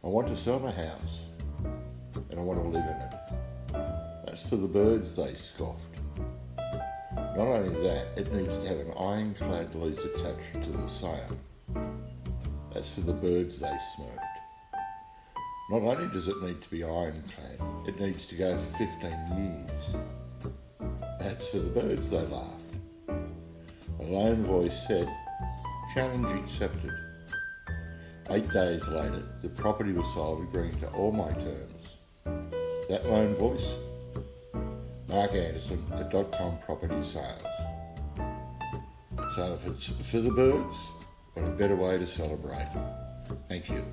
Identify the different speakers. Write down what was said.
Speaker 1: I want to sell my house, and I want to live in it. That's for the birds, they scoffed. Not only that, it needs to have an ironclad lease attached to the sale. That's for the birds, they smirked. Not only does it need to be ironclad, it needs to go for 15 years. That's for the birds, they laughed. A lone voice said, "Challenge accepted." 8 days later, the property was sold agreeing to all my terms. That lone voice? Mark Anderson at DotCom Property Sales. So if it's for the birds, what a better way to celebrate. Thank you.